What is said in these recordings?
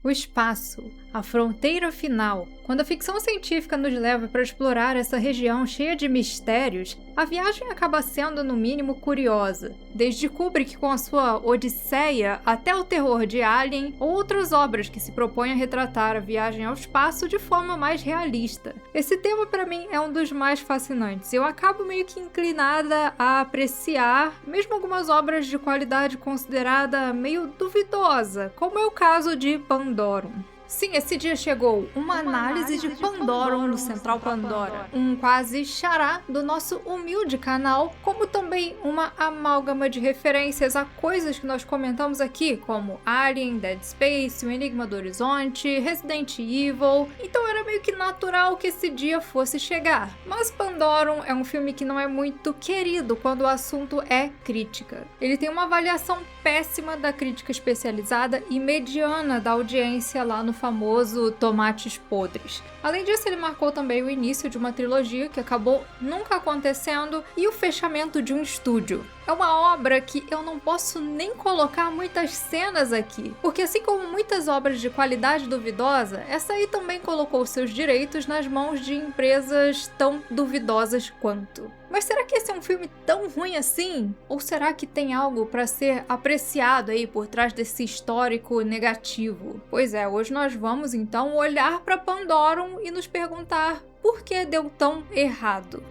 O espaço, a fronteira final. Quando a ficção científica nos leva para explorar essa região cheia de mistérios, a viagem acaba sendo, no mínimo, curiosa. Desde Kubrick com a sua Odisseia até o terror de Alien ou outras obras que se propõem a retratar a viagem ao espaço de forma mais realista. Esse tema, para mim, é um dos mais fascinantes. Eu acabo meio que inclinada a apreciar, mesmo algumas obras de qualidade considerada meio duvidosa, como é o caso de Pandorum. Sim, esse dia chegou, uma análise de Pandorum no Central Pandora, um quase xará do nosso humilde canal, como também uma amálgama de referências a coisas que nós comentamos aqui, como Alien, Dead Space, O Enigma do Horizonte, Resident Evil, então era meio que natural que esse dia fosse chegar. Mas Pandorum é um filme que não é muito querido quando o assunto é crítica. Ele tem uma avaliação péssima da crítica especializada e mediana da audiência lá no famoso Tomates Podres. Além disso, ele marcou também o início de uma trilogia que acabou nunca acontecendo e o fechamento de um estúdio. É uma obra que eu não posso nem colocar muitas cenas aqui, porque assim como muitas obras de qualidade duvidosa, essa aí também colocou seus direitos nas mãos de empresas tão duvidosas quanto. Mas será que esse é um filme tão ruim assim? Ou será que tem algo para ser apreciado aí por trás desse histórico negativo? Pois é, hoje nós vamos então olhar para Pandorum e nos perguntar por que deu tão errado.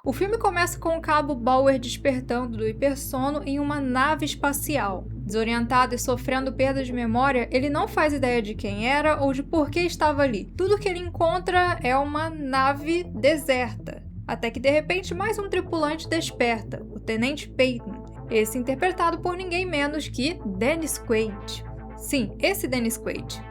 O filme começa com o cabo Bauer despertando do hipersono em uma nave espacial. Desorientado e sofrendo perda de memória, ele não faz ideia de quem era ou de por que estava ali. Tudo que ele encontra é uma nave deserta. Até que de repente mais um tripulante desperta, o Tenente Peyton. Esse interpretado por ninguém menos que Dennis Quaid. Sim, esse Dennis Quaid.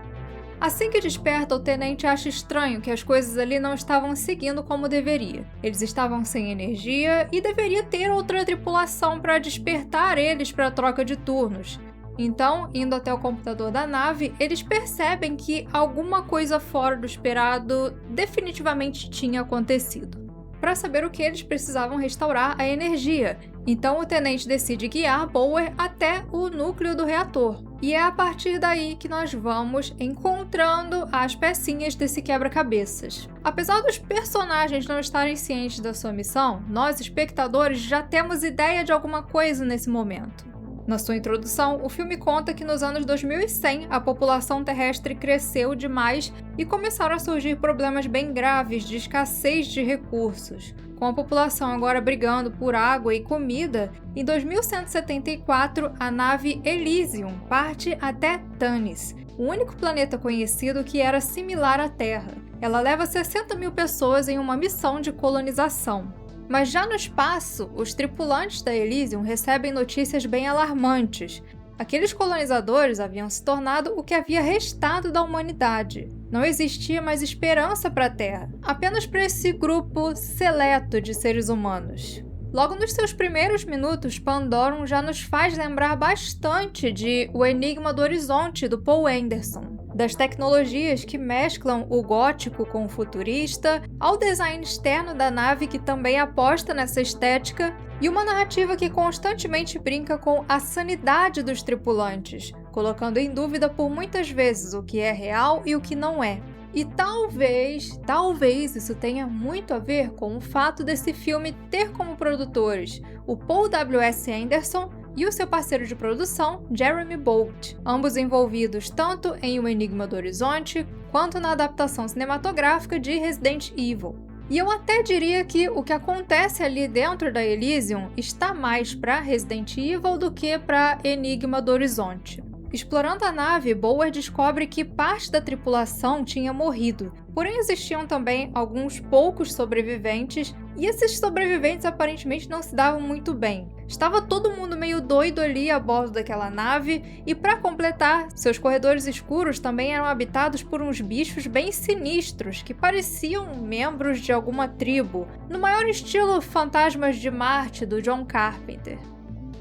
Assim que desperta, o tenente acha estranho que as coisas ali não estavam seguindo como deveria. Eles estavam sem energia e deveria ter outra tripulação para despertar eles para a troca de turnos. Então, indo até o computador da nave, eles percebem que alguma coisa fora do esperado definitivamente tinha acontecido. Para saber o que, eles precisavam restaurar a energia. Então o tenente decide guiar Bauer até o núcleo do reator. E é a partir daí que nós vamos encontrando as pecinhas desse quebra-cabeças. Apesar dos personagens não estarem cientes da sua missão, nós, espectadores, já temos ideia de alguma coisa nesse momento. Na sua introdução, o filme conta que nos anos 2100 a população terrestre cresceu demais e começaram a surgir problemas bem graves de escassez de recursos. Com a população agora brigando por água e comida, em 2174 a nave Elysium parte até Tanis, o único planeta conhecido que era similar à Terra. Ela leva 60 mil pessoas em uma missão de colonização. Mas já no espaço, os tripulantes da Elysium recebem notícias bem alarmantes. Aqueles colonizadores haviam se tornado o que havia restado da humanidade. Não existia mais esperança para a Terra, apenas para esse grupo seleto de seres humanos. Logo nos seus primeiros minutos, Pandorum já nos faz lembrar bastante de O Enigma do Horizonte, do Paul Anderson. Das tecnologias que mesclam o gótico com o futurista, ao design externo da nave que também aposta nessa estética, e uma narrativa que constantemente brinca com a sanidade dos tripulantes, colocando em dúvida por muitas vezes o que é real e o que não é. E talvez isso tenha muito a ver com o fato desse filme ter como produtores o Paul W.S. Anderson e o seu parceiro de produção, Jeremy Bolt, ambos envolvidos tanto em O Enigma do Horizonte quanto na adaptação cinematográfica de Resident Evil. E eu até diria que o que acontece ali dentro da Elysium está mais para Resident Evil do que para Enigma do Horizonte. Explorando a nave, Bauer descobre que parte da tripulação tinha morrido, porém existiam também alguns poucos sobreviventes, e esses sobreviventes aparentemente não se davam muito bem. Estava todo mundo meio doido ali a bordo daquela nave, e para completar, seus corredores escuros também eram habitados por uns bichos bem sinistros, que pareciam membros de alguma tribo, no maior estilo Fantasmas de Marte, do John Carpenter.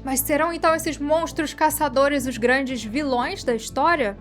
Mas serão então esses monstros caçadores os grandes vilões da história?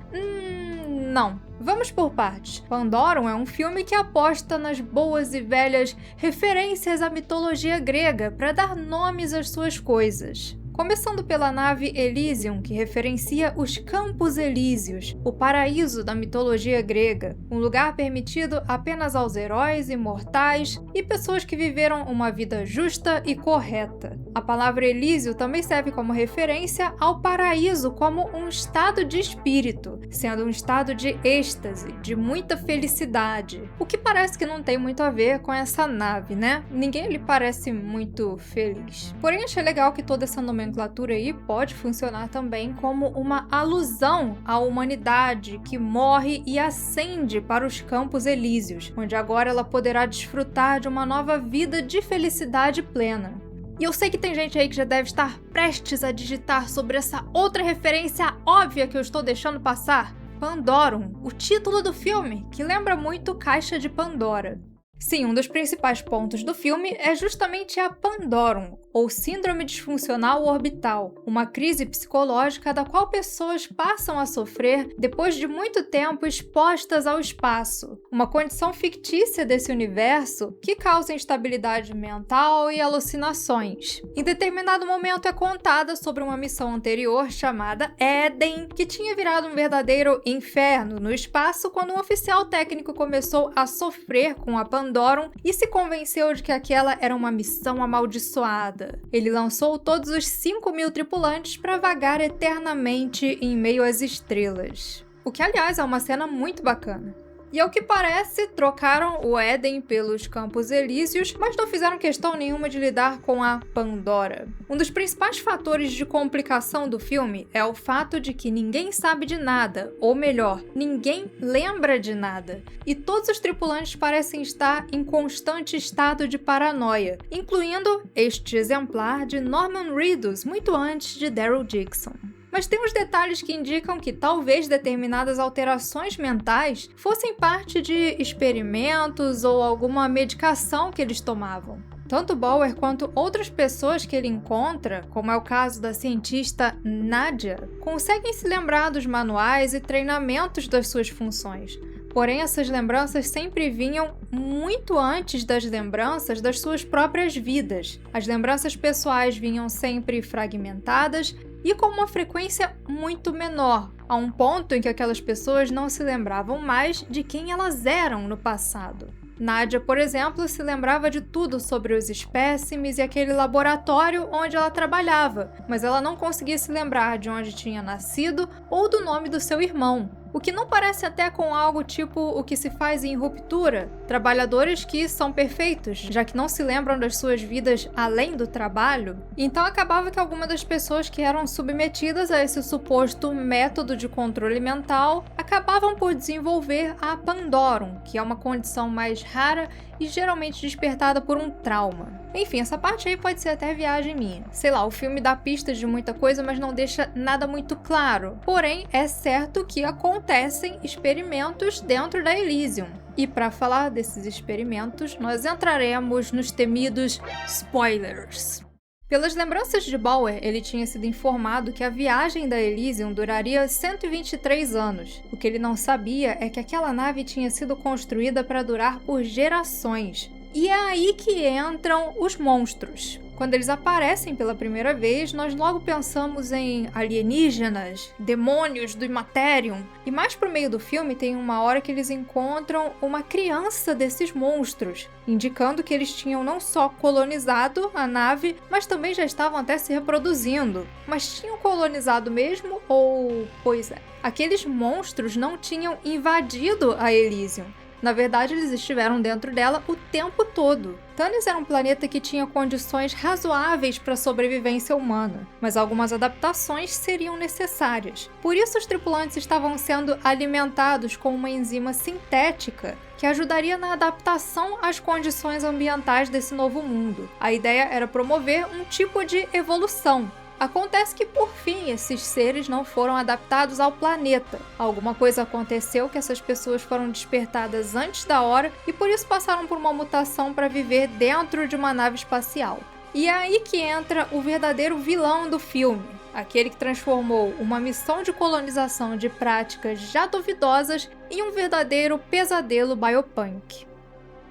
Não. Vamos por partes. Pandorum é um filme que aposta nas boas e velhas referências à mitologia grega para dar nomes às suas coisas. Começando pela nave Elysium, que referencia os Campos Elíseos, o paraíso da mitologia grega, um lugar permitido apenas aos heróis imortais e pessoas que viveram uma vida justa e correta. A palavra Elísio também serve como referência ao paraíso como um estado de espírito, sendo um estado de êxtase, de muita felicidade, o que parece que não tem muito a ver com essa nave, né? Ninguém lhe parece muito feliz. Porém, achei legal que toda essa nomenclatura aí pode funcionar também como uma alusão à humanidade que morre e ascende para os Campos Elíseos, onde agora ela poderá desfrutar de uma nova vida de felicidade plena. E eu sei que tem gente aí que já deve estar prestes a digitar sobre essa outra referência óbvia que eu estou deixando passar. Pandorum, o título do filme, que lembra muito Caixa de Pandora. Sim, um dos principais pontos do filme é justamente a Pandorum, ou Síndrome Disfuncional Orbital, uma crise psicológica da qual pessoas passam a sofrer depois de muito tempo expostas ao espaço, uma condição fictícia desse universo que causa instabilidade mental e alucinações. Em determinado momento é contada sobre uma missão anterior chamada Éden, que tinha virado um verdadeiro inferno no espaço quando um oficial técnico começou a sofrer com a Pandorum e se convenceu de que aquela era uma missão amaldiçoada. Ele lançou todos os 5.000 tripulantes para vagar eternamente em meio às estrelas. O que, aliás, é uma cena muito bacana. E ao que parece, trocaram o Éden pelos Campos Elíseos, mas não fizeram questão nenhuma de lidar com a Pandora. Um dos principais fatores de complicação do filme é o fato de que ninguém sabe de nada, ou melhor, ninguém lembra de nada. E todos os tripulantes parecem estar em constante estado de paranoia, incluindo este exemplar de Norman Reedus, muito antes de Daryl Dixon. Mas tem uns detalhes que indicam que talvez determinadas alterações mentais fossem parte de experimentos ou alguma medicação que eles tomavam. Tanto Bauer quanto outras pessoas que ele encontra, como é o caso da cientista Nadia, conseguem se lembrar dos manuais e treinamentos das suas funções. Porém, essas lembranças sempre vinham muito antes das lembranças das suas próprias vidas. As lembranças pessoais vinham sempre fragmentadas e com uma frequência muito menor, a um ponto em que aquelas pessoas não se lembravam mais de quem elas eram no passado. Nadia, por exemplo, se lembrava de tudo sobre os espécimes e aquele laboratório onde ela trabalhava, mas ela não conseguia se lembrar de onde tinha nascido ou do nome do seu irmão. O que não parece até com algo tipo o que se faz em Ruptura, trabalhadores que são perfeitos, já que não se lembram das suas vidas além do trabalho. Então acabava que algumas das pessoas que eram submetidas a esse suposto método de controle mental acabavam por desenvolver a Pandorum, que é uma condição mais rara e geralmente despertada por um trauma. Enfim, essa parte aí pode ser até viagem minha. Sei lá, o filme dá pistas de muita coisa, mas não deixa nada muito claro. Porém, é certo que acontecem experimentos dentro da Elysium. E para falar desses experimentos, nós entraremos nos temidos spoilers. Pelas lembranças de Bauer, ele tinha sido informado que a viagem da Elysium duraria 123 anos. O que ele não sabia é que aquela nave tinha sido construída para durar por gerações. E é aí que entram os monstros. Quando eles aparecem pela primeira vez, nós logo pensamos em alienígenas, demônios do Imaterium. E mais pro meio do filme tem uma hora que eles encontram uma criança desses monstros, indicando que eles tinham não só colonizado a nave, mas também já estavam até se reproduzindo. Mas tinham colonizado mesmo ou... Pois é, aqueles monstros não tinham invadido a Elysium. Na verdade, eles estiveram dentro dela o tempo todo. Tanis era um planeta que tinha condições razoáveis para a sobrevivência humana, mas algumas adaptações seriam necessárias. Por isso, os tripulantes estavam sendo alimentados com uma enzima sintética que ajudaria na adaptação às condições ambientais desse novo mundo. A ideia era promover um tipo de evolução. Acontece que, por fim, esses seres não foram adaptados ao planeta. Alguma coisa aconteceu que essas pessoas foram despertadas antes da hora e por isso passaram por uma mutação para viver dentro de uma nave espacial. E é aí que entra o verdadeiro vilão do filme, aquele que transformou uma missão de colonização de práticas já duvidosas em um verdadeiro pesadelo biopunk.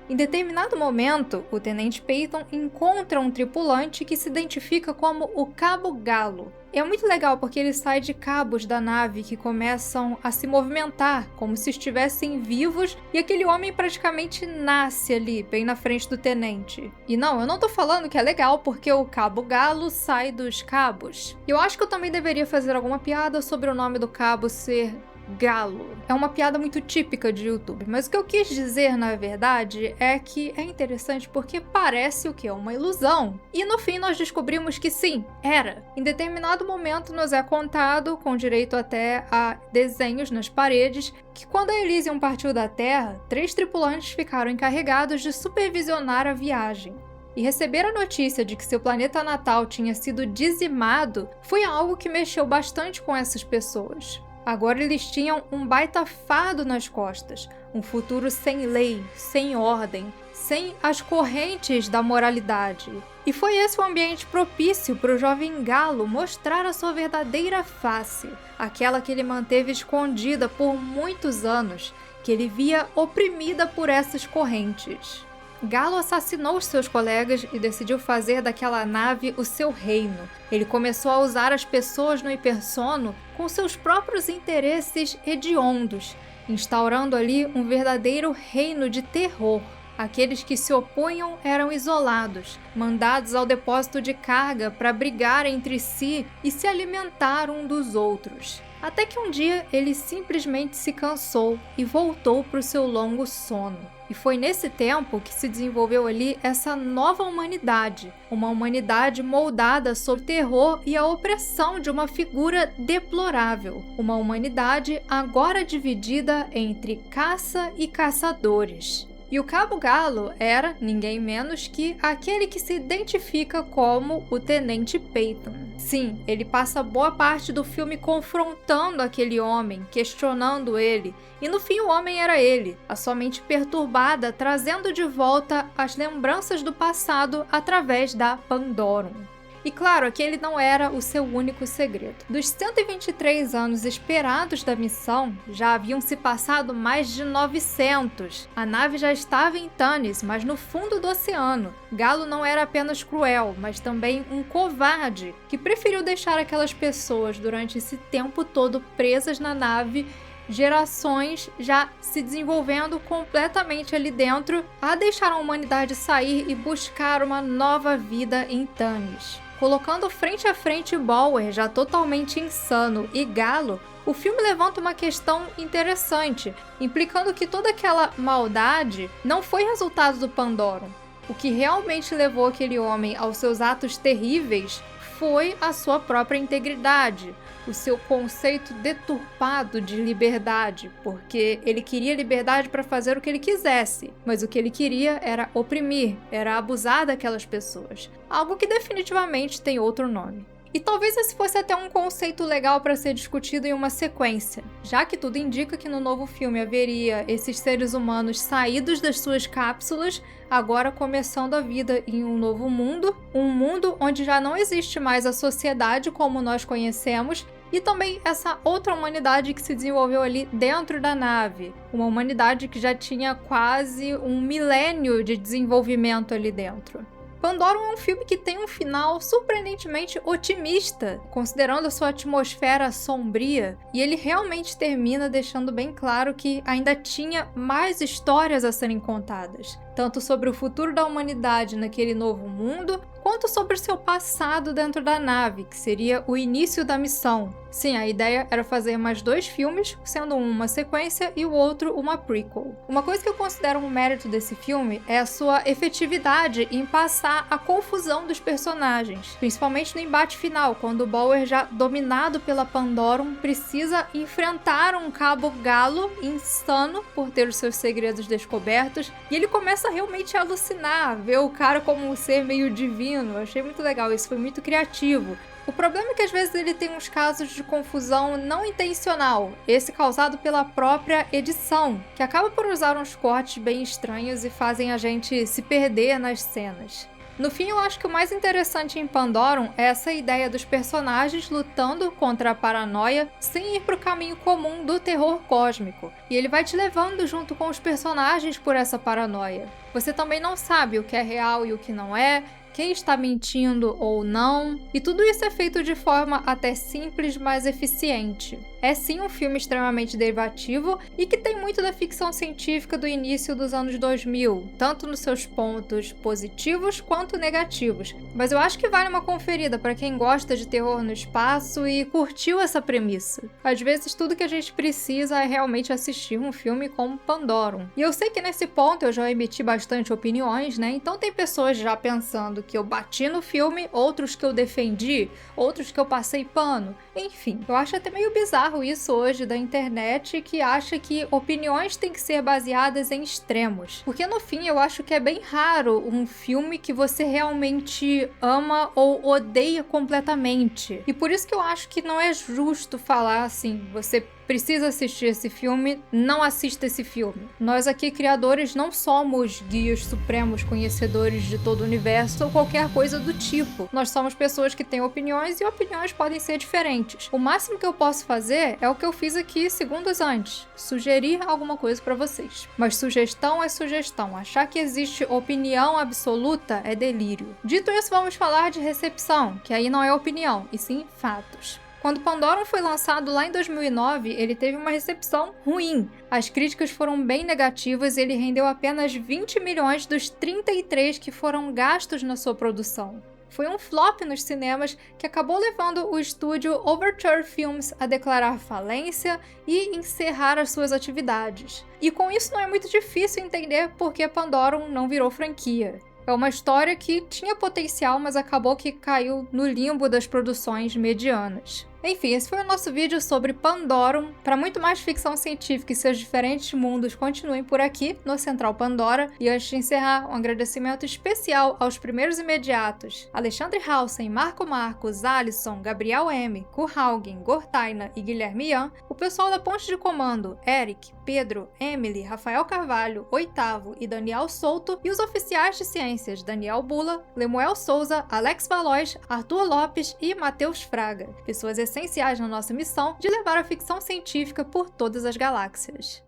Em determinado momento, o Tenente Peyton encontra um tripulante que se identifica como o Cabo Galo. É muito legal porque ele sai de cabos da nave que começam a se movimentar como se estivessem vivos e aquele homem praticamente nasce ali, bem na frente do tenente. E não, eu não tô falando que é legal porque o Cabo Galo sai dos cabos. Eu acho que eu também deveria fazer alguma piada sobre o nome do cabo ser Galo. É uma piada muito típica de YouTube, mas o que eu quis dizer, na verdade, é que é interessante porque parece o que? Uma ilusão. E no fim nós descobrimos que sim, era. Em determinado momento nos é contado, com direito até a desenhos nas paredes, que quando a Elysium partiu da Terra, 3 tripulantes ficaram encarregados de supervisionar a viagem. E receber a notícia de que seu planeta natal tinha sido dizimado foi algo que mexeu bastante com essas pessoas. Agora eles tinham um baita fardo nas costas, um futuro sem lei, sem ordem, sem as correntes da moralidade. E foi esse o ambiente propício para o jovem Galo mostrar a sua verdadeira face, aquela que ele manteve escondida por muitos anos, que ele via oprimida por essas correntes. Galo assassinou seus colegas e decidiu fazer daquela nave o seu reino. Ele começou a usar as pessoas no hipersono com seus próprios interesses hediondos, instaurando ali um verdadeiro reino de terror. Aqueles que se opunham eram isolados, mandados ao depósito de carga para brigar entre si e se alimentar um dos outros. Até que um dia ele simplesmente se cansou e voltou para o seu longo sono. E foi nesse tempo que se desenvolveu ali essa nova humanidade, uma humanidade moldada sob o terror e a opressão de uma figura deplorável, uma humanidade agora dividida entre caça e caçadores. E o Cabo Galo era ninguém menos que aquele que se identifica como o Tenente Peyton. Sim, ele passa boa parte do filme confrontando aquele homem, questionando ele, e no fim o homem era ele, a sua mente perturbada, trazendo de volta as lembranças do passado através da Pandorum. E claro, aquele não era o seu único segredo. Dos 123 anos esperados da missão, já haviam se passado mais de 900. A nave já estava em Tanis, mas no fundo do oceano. Galo não era apenas cruel, mas também um covarde, que preferiu deixar aquelas pessoas durante esse tempo todo presas na nave, gerações já se desenvolvendo completamente ali dentro, a deixar a humanidade sair e buscar uma nova vida em Tanis. Colocando frente a frente Bauer, já totalmente insano, e Galo, o filme levanta uma questão interessante, implicando que toda aquela maldade não foi resultado do Pandorum. O que realmente levou aquele homem aos seus atos terríveis foi a sua própria integridade, o seu conceito deturpado de liberdade, porque ele queria liberdade para fazer o que ele quisesse, mas o que ele queria era oprimir, era abusar daquelas pessoas, algo que definitivamente tem outro nome. E talvez esse fosse até um conceito legal para ser discutido em uma sequência, já que tudo indica que no novo filme haveria esses seres humanos saídos das suas cápsulas, agora começando a vida em um novo mundo, um mundo onde já não existe mais a sociedade como nós conhecemos, e também essa outra humanidade que se desenvolveu ali dentro da nave, uma humanidade que já tinha quase um milênio de desenvolvimento ali dentro. Pandorum é um filme que tem um final surpreendentemente otimista, considerando a sua atmosfera sombria, e ele realmente termina deixando bem claro que ainda tinha mais histórias a serem contadas, tanto sobre o futuro da humanidade naquele novo mundo, quanto sobre o seu passado dentro da nave, que seria o início da missão. Sim, a ideia era fazer mais 2 filmes, sendo um uma sequência e o outro uma prequel. Uma coisa que eu considero um mérito desse filme é a sua efetividade em passar a confusão dos personagens, principalmente no embate final, quando o Bauer, já dominado pela Pandorum, precisa enfrentar um Cabo Galo insano por ter os seus segredos descobertos, e ele começa realmente a alucinar, ver o cara como um ser meio divino. Eu achei muito legal, isso foi muito criativo. O problema é que às vezes ele tem uns casos de confusão não intencional, esse causado pela própria edição, que acaba por usar uns cortes bem estranhos e fazem a gente se perder nas cenas. No fim, eu acho que o mais interessante em Pandorum é essa ideia dos personagens lutando contra a paranoia sem ir pro caminho comum do terror cósmico. E ele vai te levando junto com os personagens por essa paranoia. Você também não sabe o que é real e o que não é, quem está mentindo ou não, e tudo isso é feito de forma até simples, mas eficiente. É sim um filme extremamente derivativo e que tem muito da ficção científica do início dos anos 2000, tanto nos seus pontos positivos quanto negativos. Mas eu acho que vale uma conferida para quem gosta de terror no espaço e curtiu essa premissa. Às vezes tudo que a gente precisa é realmente assistir um filme como Pandorum. E eu sei que nesse ponto eu já emiti bastante opiniões, né? Então tem pessoas já pensando que eu bati no filme, outros que eu defendi, outros que eu passei pano. Enfim, eu acho até meio bizarro isso hoje da internet, que acha que opiniões têm que ser baseadas em extremos. Porque no fim eu acho que é bem raro um filme que você realmente ama ou odeia completamente. E por isso que eu acho que não é justo falar assim, você precisa assistir esse filme, não assista esse filme. Nós aqui, criadores, não somos guias supremos conhecedores de todo o universo ou qualquer coisa do tipo. Nós somos pessoas que têm opiniões e opiniões podem ser diferentes. O máximo que eu posso fazer é o que eu fiz aqui segundos antes, sugerir alguma coisa para vocês. Mas sugestão é sugestão. Achar que existe opinião absoluta é delírio. Dito isso, vamos falar de recepção, que aí não é opinião, e sim fatos. Quando Pandorum foi lançado lá em 2009, ele teve uma recepção ruim. As críticas foram bem negativas e ele rendeu apenas 20 milhões dos 33 que foram gastos na sua produção. Foi um flop nos cinemas que acabou levando o estúdio Overture Films a declarar falência e encerrar as suas atividades. E com isso não é muito difícil entender por que Pandorum não virou franquia. É uma história que tinha potencial, mas acabou que caiu no limbo das produções medianas. Enfim, esse foi o nosso vídeo sobre Pandorum. Para muito mais ficção científica e seus diferentes mundos, continuem por aqui no Central Pandora. E antes de encerrar, um agradecimento especial aos primeiros imediatos: Alexandre Halsen, Marco Marcos, Alisson, Gabriel M, Kurhaugen, Gortaina e Guilherme Ian, o pessoal da Ponte de Comando, Eric, Pedro, Emily, Rafael Carvalho, Oitavo e Daniel Souto, e os oficiais de ciências Daniel Bula, Lemuel Souza, Alex Valois, Arthur Lopes e Matheus Fraga, pessoas essenciais na nossa missão de levar a ficção científica por todas as galáxias.